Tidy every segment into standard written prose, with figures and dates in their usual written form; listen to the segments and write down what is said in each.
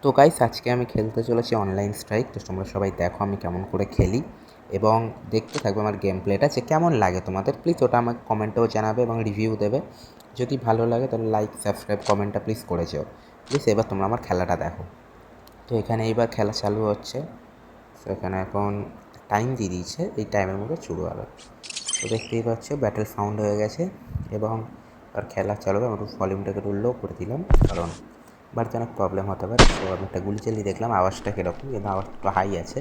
তো গাইস আজকে আমি খেলতে চলেছি অনলাইন স্ট্রাইক। তো তোমরা সবাই দেখো আমি কেমন করে খেলি এবং দেখতে থাকবে আমার গেম প্লেটা যে কেমন লাগে তোমাদের। প্লিজ ওটা আমাকে কমেন্টেও জানাবে এবং রিভিউ দেবে। যদি ভালো লাগে তাহলে লাইক সাবস্ক্রাইব কমেন্টটা প্লিজ করে যেও। প্লিজ এবার তোমরা আমার খেলাটা দেখো। তো এখানে এইবার খেলা চালু হচ্ছে। তো এখানে এখন টাইম দিয়ে দিয়েছে, এই টাইমের মধ্যে শুরু হবে। তো দেখতেই পাচ্ছ ব্যাটেল সাউন্ড হয়ে গেছে এবং আর খেলা চালু হবে। আমার ভলিউমটাকে একটু লো করে দিলাম কারণ বাড়িতে অনেক প্রবলেম হতে পারে। তো আমি একটা গুলি চালিয়ে দেখলাম আওয়াজটা কীরকম, কিন্তু আওয়াজটা একটু হাই আছে।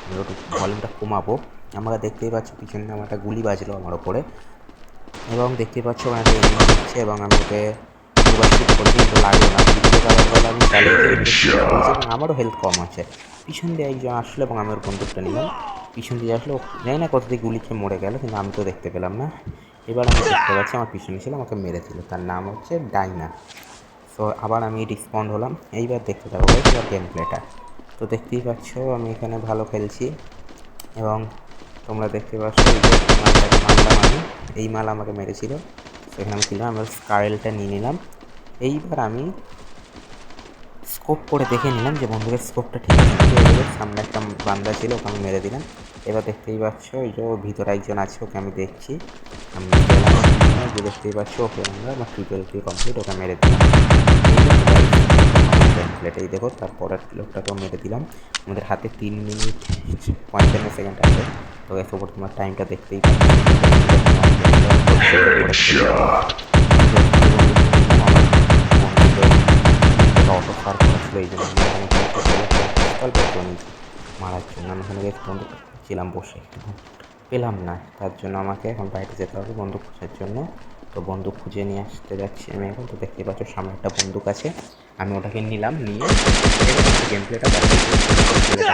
আমি একটু ভলিউমটা কমাবো। আমরা দেখতেই পাচ্ছ পিছনে আমার একটা গুলি বাজলো আমার ওপরে এবং দেখতেই পাচ্ছ ওখানে একটা এনিমি দিচ্ছে এবং আমি ওকে দুবার শুট করছি কিন্তু লাগলো না। দ্বিতীয় কারণ আমি চালিয়েছি এবং আমারও হেলথ কম আছে। পিছন দিয়ে একজন আসলো এবং আমি ওর বন্দুকটা নিলাম। পিছন দিয়ে আসলো, জানি না কত দিয়ে গুলি খেয়ে মরে গেল, কিন্তু আমি তো দেখতে পেলাম না। এবার আমি দেখতে পাচ্ছি আমার পিছনে ছিল, আমাকে মেরেছিল। তার নাম হচ্ছে ডাইনা। সো আবার আমি রিসপন্ড হলাম। এইবার দেখতে থাকো এবার গেম প্লেটা। তো দেখতেই পাচ্ছ আমি এখানে ভালো খেলছি এবং তোমরা দেখতে পাচ্ছ এই যে মালটাকে মারলাম আমি। এই মাল আমাকে মেরেছিল, সেখানে আমি ছিলাম। আমার স্কারেলটা নিয়ে নিলাম। এইবার আমি স্কোপ করে দেখে নিলাম যে বন্দুকের স্কোপটা ঠিক আছে নাকি। এবার সামনে একটা বান্দা ছিল, ওকে আমি মেরে দিলাম। এবার দেখতেই পাচ্ছ ওই যে ভিতরে একজন আছে, ওকে আমি দেখছি। আমি গেলাম, যে দেখতেই পাচ্ছ ওকে আমরা আমার ট্রিপল কিল কমপ্লিট, ওকে মেরে দিলাম। প্লেটেই দেখো তারপরের লোকটাকেও মেরে দিলাম। আমাদের হাতে 3 মিনিট 55 সেকেন্ড আছে। তো এর ওপর তোমার টাইমটা দেখতেই অটো ফার করেছিল, এই জন্য মারার জন্য আমি এখানে বন্দুক ছিলাম বসে, পেলাম না। তার জন্য আমাকে এখন বাইরে যেতে হবে বন্দুক খোঁজার জন্য। তো বন্দুক খুঁজে নিয়ে আসতে যাচ্ছি আমি এখন। তো দেখতে পাচ্ছ সামনে একটা বন্দুক আছে, আমি ওটাকে নিলাম। নিয়ে গেম প্লেটা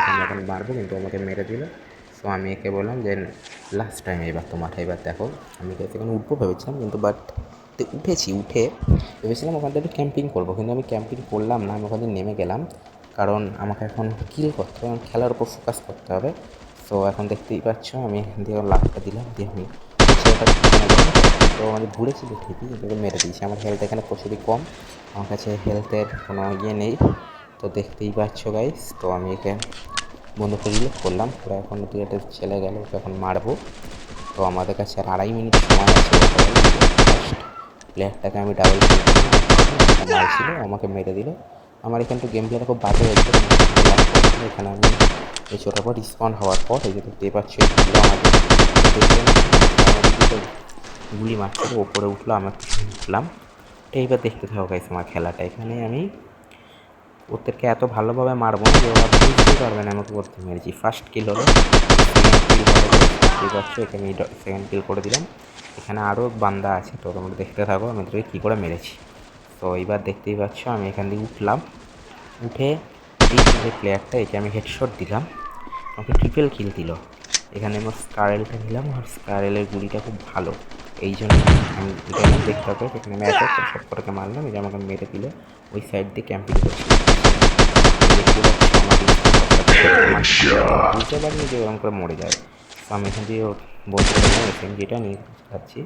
আমি এখন মারবো, কিন্তু আমাকে মেরে দিল। সো আমি একে বললাম যে লাস্ট টাইম এবার তোমার, এবার দেখো। আমি সেখানে উঠবো ভেবেছিলাম, কিন্তু বাট উঠেছি। উঠে ভেবেছিলাম ওখান থেকে ক্যাম্পিং করবো, কিন্তু আমি ক্যাম্পিং করলাম না। আমি ওখান থেকে নেমে গেলাম কারণ আমাকে এখন কিল করতে হবে, খেলার উপর ফোকাস করতে হবে। সো এখন দেখতেই পাচ্ছ আমি দিয়ে লাভটা দিলাম, দিয়ে আমি তো আমি ঘুরেছিল ঠিকই, কিন্তু মেরে দিয়েছি। আমার হেলথ এখানে প্রচুরই কম, আমার কাছে হেলথের কোনো ইয়ে নেই। তো দেখতেই পাচ্ছ গাইস। তো আমি একে বন্ধুকে রিলিভ করলাম, ওরা এখন একটা ছেলে গেল, ওকে এখন মারবো। তো আমাদের কাছে আর 2.5 মিনিট সময় আছে। ফার্স্ট প্লেয়ারটাকে আমি ডাবল মারছিল, আমাকে মেরে দিল। আমার এখানে তো গেম প্লেটা খুব বাজে হয়েছে। এখানে আমি এই ছোটোর পর রিসপন্ড হওয়ার পর এই যে দেখতেই পাচ্ছি গুলি মারছিল, ওপরে উঠলো, আমি উঠলাম। তো এইবার দেখতে থাকো গাইস আমার খেলাটা। এখানে আমি ওদেরকে এত ভালোভাবে মারবো না যে ওরা বুঝতেই পারবে না আমাকে করতে মেরেছি। ফার্স্ট কিল হলো, দেখতেই পাচ্ছ এখানে সেকেন্ড কিল করে দিলাম। এখানে আরও বান্দা আছে, তো তোমরা দেখতে থাকো আমি ওদেরকে কী করে মেরেছি। তো এইবার দেখতেই পাচ্ছ আমি এখান থেকে উঠলাম। উঠে এই যে প্লেয়ারটা, একে আমি হেডশট দিলাম, আমাকে ট্রিপল কিল দিল। এখানে আমার স্কারেলটা নিলাম, আর স্কারেলের গুলিটা খুব ভালো, এই জন্য আমি এটা দেখতে হবে। সেখানে আমি এত সব কটাকে মারলাম, এই যে আমাকে মেরে দিল। ওই সাইড দিয়ে ক্যাম্পিং করছি, বুঝতে পারিনি যে ওরকম করে মরে যায়। তো আমি এখান থেকে বলতে পারলাম এসএমজিটা নিয়ে যাচ্ছি।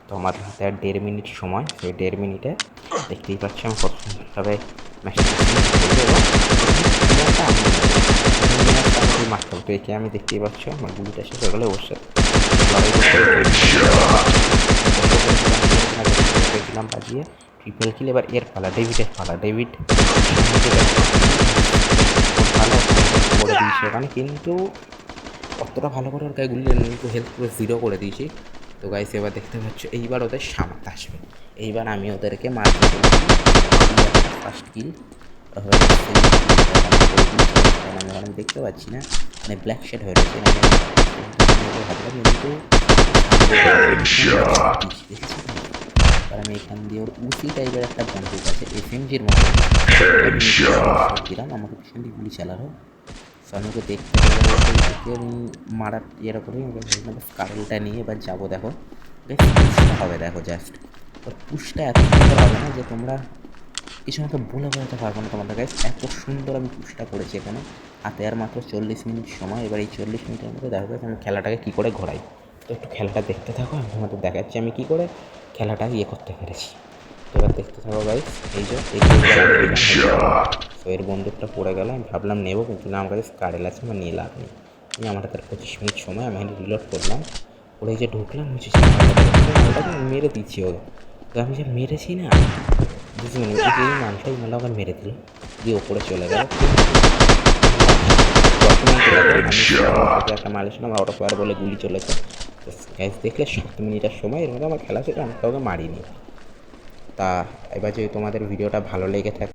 তো আমার হাতে আর 1.5 মিনিট সময়। সেই 1.5 মিনিটে দেখতেই পাচ্ছি আমি কত সুন্দরভাবে ম্যাচটা মারতে হবে। তো একে আমি দেখতেই পাচ্ছি আমার গুলিটা শেষ হয়ে গেলে অবশ্যই দিলাম বাজিয়ে ট্রিপল কিল। এবার এর পালা, ডেভিডের পালা। ডেভিড ভালো করে দিয়েছি ওখানে, কিন্তু অতটা ভালো করে ওর গায়ে গুলি একটু হেলথ পুরো 0 করে দিয়েছি। তো গাইস এবার দেখতে পাচ্ছ এইবার ওদের সামর্থ্য আসবে। এইবার আমি ওদেরকে মারতে ফার্স্ট কিল আমি দেখতে পাচ্ছি না, মানে ব্ল্যাক শেড হয়ে রয়েছে। কিন্তু আর আমি এখান দিয়ে ওর উসি টাইপের একটা বন্দুক আছে এসএমজির মতো দিলাম, আমাকে পিছন দিয়ে গুলি চালালো। সো আমি ওকে দেখতে মারার ইয়ের করেই কারেলটা নিয়ে এবার যাবো। দেখো হবে, দেখো জাস্ট ওর পুশটা এত সুন্দর হবে না যে তোমরা কিছু আমাকে বলে বোঝাতে পারবো না তোমাদের কাছে। এত সুন্দর আমি পুশটা করেছি এখানে। হাতে আর মাত্র 40 মিনিট সময়। এবার এই 40 মিনিটের মধ্যে দেখা যাচ্ছে আমি খেলাটাকে কী করে ঘোরাই। তো একটু খেলাটা দেখতে থাকো, আমি তোমাদের দেখাচ্ছি আমি কী করে খেলাটা ইয়ে করতে পেরেছি। তো এবার দেখতে থাকো গাইস। এই যে এই কিলটা আমি নিলাম, তো এর বন্দুকটা পড়ে গেল, আমি ভাবলাম নেবো কিন্তু না, আমার কাছে স্কারেল আছে, আমার নিয়ে লাভ নেই। আমি আমার হাতে 25 মিনিট সময়, আমি রিলোড করলাম, ওরে যে ঢুকলাম হচ্ছে সেই মালটাকে মেরে দিচ্ছি ওকে। তো আমি যে মেরেছি না, বুঝতে পারি যে এই মালটা এই মালটা ওখানে মেরে দিল, দিয়ে ওপরে চলে গেল। 10 মিনিট লাগে, আমি একটা মাল এসে আমার অটো ফায়ার বলে গুলি চলেছে। তো গ্যাস দেখলে 7 মিনিটের সময় এর মধ্যে আমার খেলা ছিল, আমি কাউকে মারিনি। তা এবার যদি তোমাদের ভিডিওটা ভালো লেগে থাকে